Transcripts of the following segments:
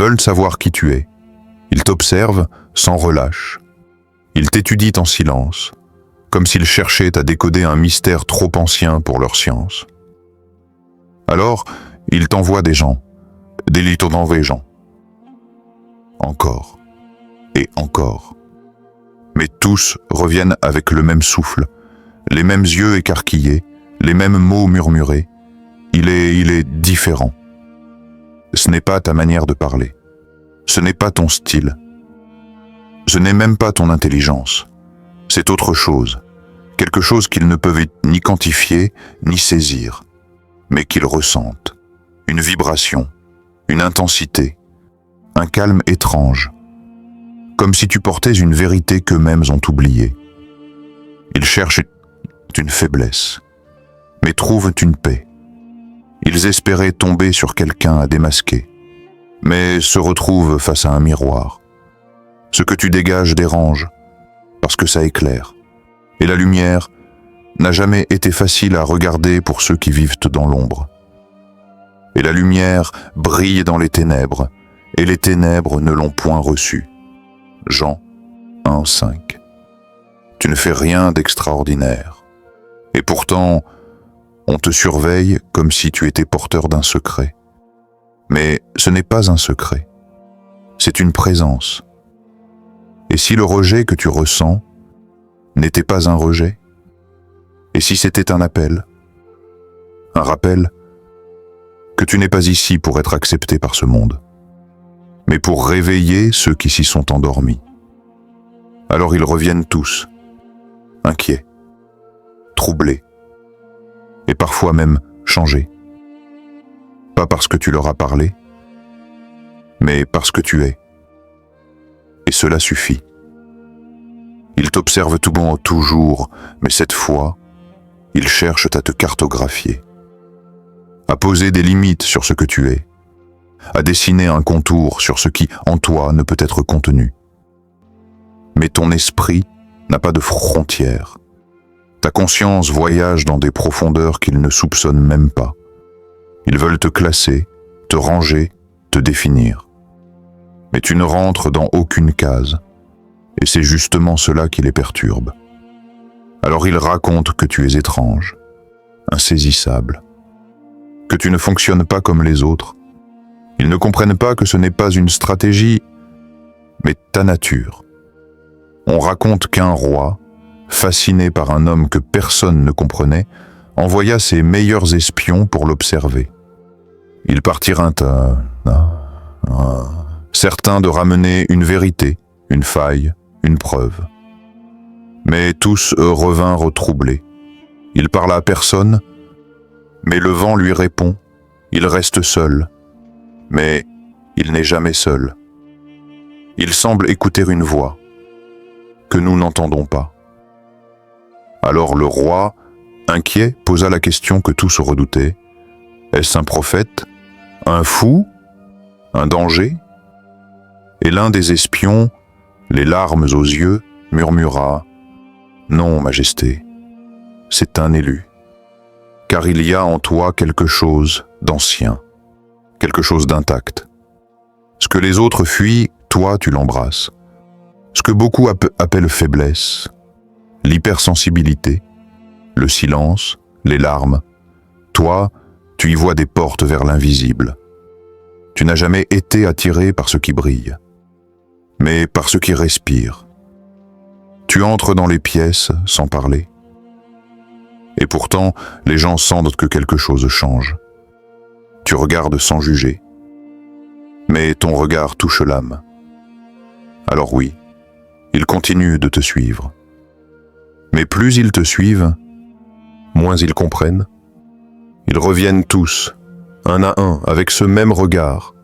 veulent savoir qui tu es. Ils t'observent sans relâche. Ils t'étudient en silence, comme s'ils cherchaient à décoder un mystère trop ancien pour leur science. Alors, ils t'envoient des gens, des litons gens. Encore et encore. Mais tous reviennent avec le même souffle, les mêmes yeux écarquillés, les mêmes mots murmurés. Il est différent. Ce n'est pas ta manière de parler. Ce n'est pas ton style. Ce n'est même pas ton intelligence. C'est autre chose. Quelque chose qu'ils ne peuvent ni quantifier, ni saisir, mais qu'ils ressentent. Une vibration, une intensité, un calme étrange. Comme si tu portais une vérité qu'eux-mêmes ont oubliée. Ils cherchent une faiblesse, mais trouvent une paix. Ils espéraient tomber sur quelqu'un à démasquer, mais se retrouvent face à un miroir. Ce que tu dégages dérange, parce que ça éclaire. Et la lumière n'a jamais été facile à regarder pour ceux qui vivent dans l'ombre. Et la lumière brille dans les ténèbres, et les ténèbres ne l'ont point reçue. Jean 1:5. Tu ne fais rien d'extraordinaire. Et pourtant, on te surveille comme si tu étais porteur d'un secret. Mais ce n'est pas un secret. C'est une présence. Et si le rejet que tu ressens n'était pas un rejet? Et si c'était un appel? Un rappel que tu n'es pas ici pour être accepté par ce monde, mais pour réveiller ceux qui s'y sont endormis. Alors ils reviennent tous, inquiets, troublés, et parfois même changés. Pas parce que tu leur as parlé, mais parce que tu es. Et cela suffit. Ils t'observent tout bon toujours, mais cette fois, ils cherchent à te cartographier, à poser des limites sur ce que tu es, à dessiner un contour sur ce qui, en toi, ne peut être contenu. Mais ton esprit n'a pas de frontières. Ta conscience voyage dans des profondeurs qu'ils ne soupçonnent même pas. Ils veulent te classer, te ranger, te définir. Mais tu ne rentres dans aucune case, et c'est justement cela qui les perturbe. Alors ils racontent que tu es étrange, insaisissable, que tu ne fonctionnes pas comme les autres. Ils ne comprennent pas que ce n'est pas une stratégie, mais ta nature. On raconte qu'un roi, fasciné par un homme que personne ne comprenait, envoya ses meilleurs espions pour l'observer. Ils partirent certains de ramener une vérité, une faille, une preuve. Mais tous revinrent troublés. Il parla à personne, mais le vent lui répond. Il reste seul, mais il n'est jamais seul. Il semble écouter une voix que nous n'entendons pas. Alors le roi, inquiet, posa la question que tous redoutaient. Est-ce un prophète? Un fou? Un danger? Et l'un des espions, les larmes aux yeux, murmura « Non, Majesté, c'est un élu, car il y a en toi quelque chose d'ancien, quelque chose d'intact. Ce que les autres fuient, toi tu l'embrasses. Ce que beaucoup appellent faiblesse, l'hypersensibilité, le silence, les larmes, toi, tu y vois des portes vers l'invisible. Tu n'as jamais été attiré par ce qui brille, mais par ce qui respire. Tu entres dans les pièces sans parler. Et pourtant, les gens sentent que quelque chose change. Tu regardes sans juger, mais ton regard touche l'âme. Alors oui, ils continuent de te suivre. Mais plus ils te suivent, moins ils comprennent. Ils reviennent tous, un à un, avec ce même regard,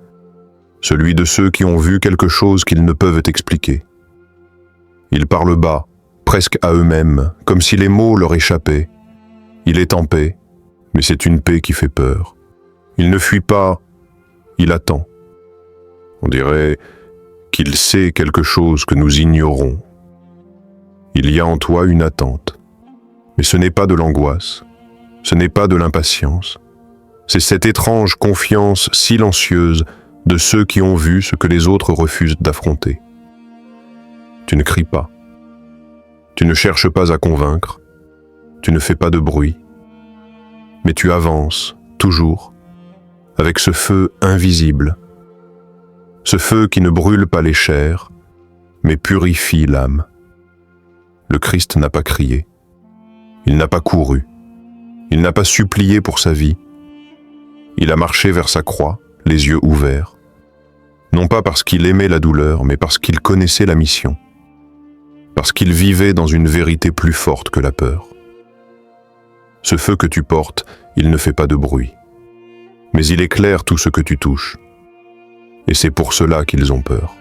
celui de ceux qui ont vu quelque chose qu'ils ne peuvent expliquer. Ils parlent bas, presque à eux-mêmes, comme si les mots leur échappaient. Il est en paix, mais c'est une paix qui fait peur. Il ne fuit pas, il attend. On dirait qu'il sait quelque chose que nous ignorons. Il y a en toi une attente, mais ce n'est pas de l'angoisse, ce n'est pas de l'impatience. C'est cette étrange confiance silencieuse de ceux qui ont vu ce que les autres refusent d'affronter. Tu ne cries pas. Tu ne cherches pas à convaincre. Tu ne fais pas de bruit. Mais tu avances, toujours, avec ce feu invisible, ce feu qui ne brûle pas les chairs, mais purifie l'âme. Le Christ n'a pas crié. Il n'a pas couru. Il n'a pas supplié pour sa vie. Il a marché vers sa croix, les yeux ouverts. Non pas parce qu'il aimait la douleur, mais parce qu'il connaissait la mission. Parce qu'il vivait dans une vérité plus forte que la peur. Ce feu que tu portes, il ne fait pas de bruit. Mais il éclaire tout ce que tu touches. Et c'est pour cela qu'ils ont peur.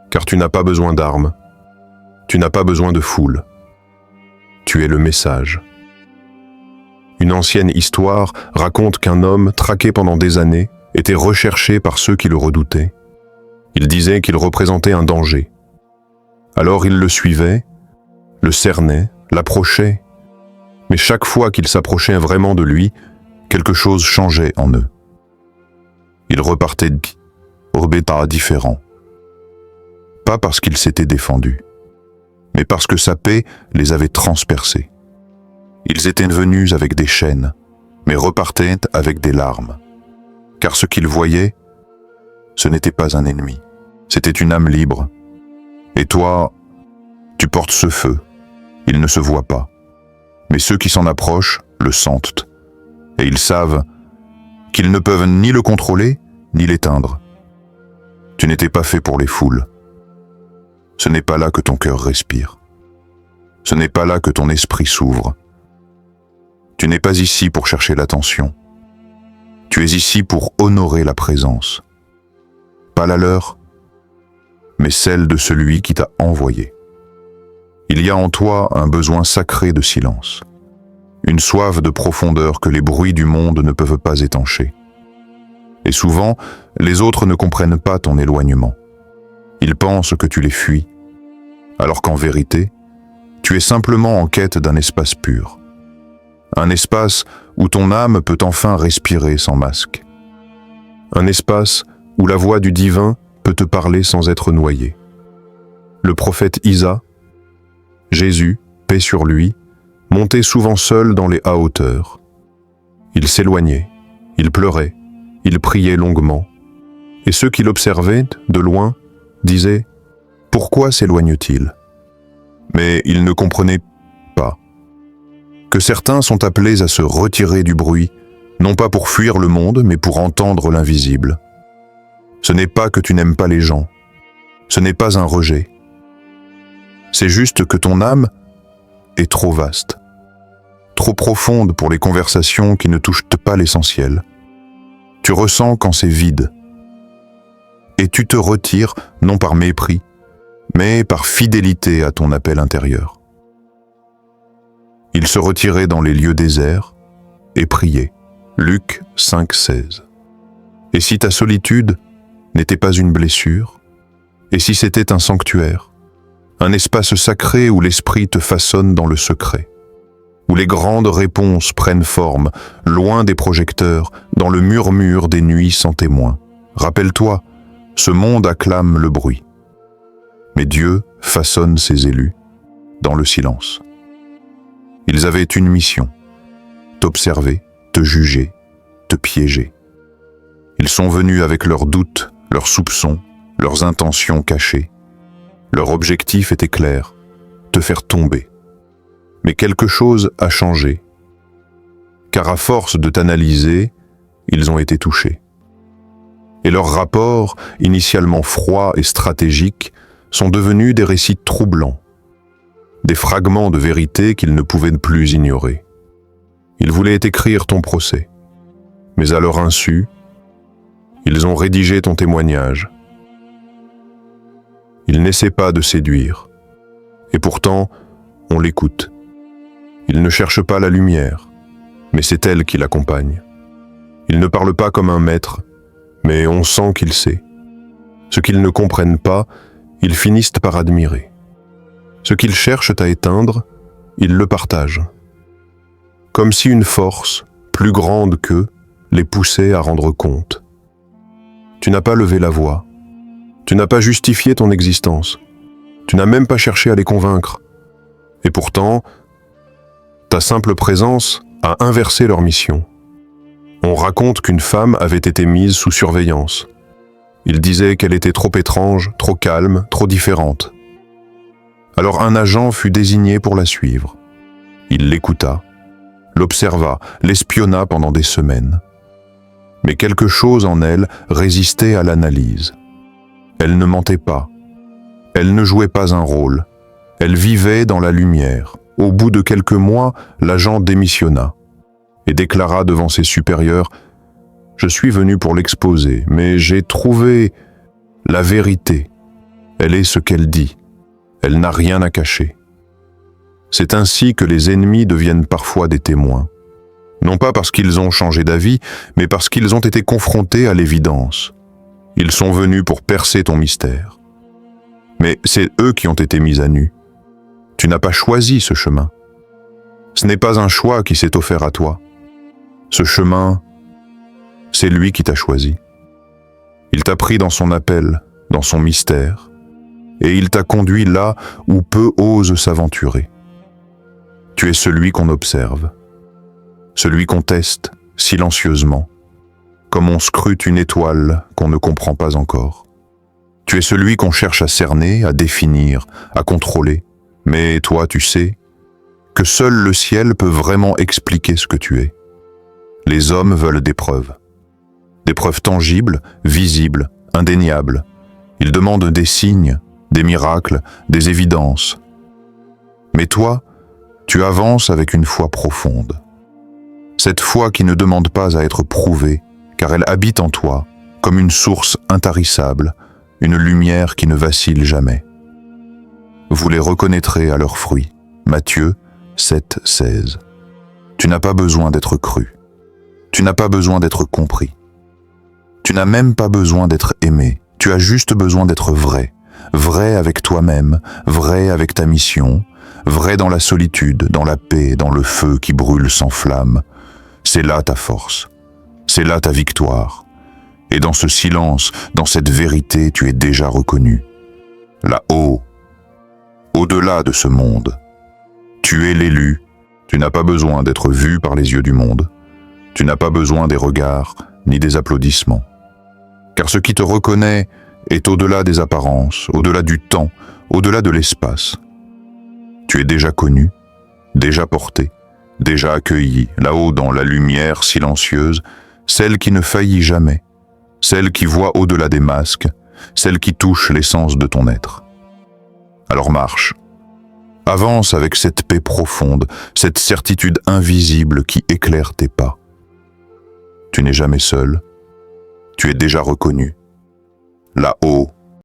Car tu n'as pas besoin d'armes. Tu n'as pas besoin de foule. Tu es le message. Une ancienne histoire raconte qu'un homme, traqué pendant des années, était recherché par ceux qui le redoutaient. Il disait qu'il représentait un danger. Alors il le suivait, le cernait, l'approchait, mais chaque fois qu'il s'approchait vraiment de lui, quelque chose changeait en eux. Il repartait au bêta différent. Pas parce qu'il s'était défendu, mais parce que sa paix les avait transpercés. Ils étaient venus avec des chaînes, mais repartaient avec des larmes. Car ce qu'ils voyaient, ce n'était pas un ennemi, c'était une âme libre. Et toi, tu portes ce feu, il ne se voit pas. Mais ceux qui s'en approchent le sentent, et ils savent qu'ils ne peuvent ni le contrôler, ni l'éteindre. Tu n'étais pas fait pour les foules. Ce n'est pas là que ton cœur respire. Ce n'est pas là que ton esprit s'ouvre. Tu n'es pas ici pour chercher l'attention. Tu es ici pour honorer la présence. Pas la leur, mais celle de celui qui t'a envoyé. Il y a en toi un besoin sacré de silence, une soif de profondeur que les bruits du monde ne peuvent pas étancher. Et souvent, les autres ne comprennent pas ton éloignement. Ils pensent que tu les fuis, alors qu'en vérité, tu es simplement en quête d'un espace pur. Un espace où ton âme peut enfin respirer sans masque. Un espace où la voix du divin peut te parler sans être noyé. Le prophète Isa, Jésus, paix sur lui, montait souvent seul dans les hauteurs. Il s'éloignait, il pleurait, il priait longuement, et ceux qui l'observaient de loin disaient « Pourquoi s'éloigne-t-il » Mais ils ne comprenaient pas que certains sont appelés à se retirer du bruit, non pas pour fuir le monde, mais pour entendre l'invisible. Ce n'est pas que tu n'aimes pas les gens, ce n'est pas un rejet. C'est juste que ton âme est trop vaste, trop profonde pour les conversations qui ne touchent pas l'essentiel. Tu ressens quand c'est vide, et tu te retires non par mépris, mais par fidélité à ton appel intérieur. Il se retirait dans les lieux déserts et priait. Luc 5,16. Et si ta solitude n'était pas une blessure, et si c'était un sanctuaire, un espace sacré où l'esprit te façonne dans le secret, où les grandes réponses prennent forme, loin des projecteurs, dans le murmure des nuits sans témoin. Rappelle-toi, ce monde acclame le bruit. Mais Dieu façonne ses élus dans le silence. Ils avaient une mission, t'observer, te juger, te piéger. Ils sont venus avec leurs doutes, leurs soupçons, leurs intentions cachées. Leur objectif était clair, te faire tomber. Mais quelque chose a changé, car à force de t'analyser, ils ont été touchés. Et leurs rapports, initialement froids et stratégiques, sont devenus des récits troublants, des fragments de vérité qu'ils ne pouvaient plus ignorer. Ils voulaient écrire ton procès, mais à leur insu, ils ont rédigé ton témoignage. Il n'essaie pas de séduire, et pourtant, on l'écoute. Il ne cherche pas la lumière, mais c'est elle qui l'accompagne. Il ne parle pas comme un maître, mais on sent qu'il sait. Ce qu'ils ne comprennent pas, ils finissent par admirer. Ce qu'ils cherchent à éteindre, ils le partagent. Comme si une force, plus grande qu'eux, les poussait à rendre compte. Tu n'as pas levé la voix. Tu n'as pas justifié ton existence. Tu n'as même pas cherché à les convaincre. Et pourtant, ta simple présence a inversé leur mission. On raconte qu'une femme avait été mise sous surveillance. Il disait qu'elle était trop étrange, trop calme, trop différente. Alors un agent fut désigné pour la suivre. Il l'écouta, l'observa, l'espionna pendant des semaines. Mais quelque chose en elle résistait à l'analyse. Elle ne mentait pas. Elle ne jouait pas un rôle. Elle vivait dans la lumière. Au bout de quelques mois, l'agent démissionna et déclara devant ses supérieurs « Je suis venu pour l'exposer, mais j'ai trouvé la vérité. Elle est ce qu'elle dit. Elle n'a rien à cacher. » C'est ainsi que les ennemis deviennent parfois des témoins. Non pas parce qu'ils ont changé d'avis, mais parce qu'ils ont été confrontés à l'évidence. Ils sont venus pour percer ton mystère. Mais c'est eux qui ont été mis à nu. Tu n'as pas choisi ce chemin. Ce n'est pas un choix qui s'est offert à toi. Ce chemin, c'est lui qui t'a choisi. Il t'a pris dans son appel, dans son mystère, et il t'a conduit là où peu osent s'aventurer. Tu es celui qu'on observe, celui qu'on teste silencieusement, comme on scrute une étoile qu'on ne comprend pas encore. Tu es celui qu'on cherche à cerner, à définir, à contrôler. Mais toi, tu sais que seul le ciel peut vraiment expliquer ce que tu es. Les hommes veulent des preuves tangibles, visibles, indéniables. Ils demandent des signes, des miracles, des évidences. Mais toi, tu avances avec une foi profonde. Cette foi qui ne demande pas à être prouvée, car elle habite en toi, comme une source intarissable, une lumière qui ne vacille jamais. Vous les reconnaîtrez à leurs fruits. Matthieu 7, 16. Tu n'as pas besoin d'être cru. Tu n'as pas besoin d'être compris. Tu n'as même pas besoin d'être aimé. Tu as juste besoin d'être vrai. Vrai avec toi-même, vrai avec ta mission, vrai dans la solitude, dans la paix, dans le feu qui brûle sans flamme. C'est là ta force. C'est là ta victoire. Et dans ce silence, dans cette vérité, tu es déjà reconnu. Là-haut, au-delà de ce monde. Tu es l'élu. Tu n'as pas besoin d'être vu par les yeux du monde. Tu n'as pas besoin des regards ni des applaudissements. Car ce qui te reconnaît est au-delà des apparences, au-delà du temps, au-delà de l'espace. Tu es déjà connu, déjà porté, déjà accueilli, là-haut dans la lumière silencieuse, celle qui ne faillit jamais, celle qui voit au-delà des masques, celle qui touche l'essence de ton être. Alors marche. Avance avec cette paix profonde, cette certitude invisible qui éclaire tes pas. Tu n'es jamais seul. Tu es déjà reconnu. Là-haut,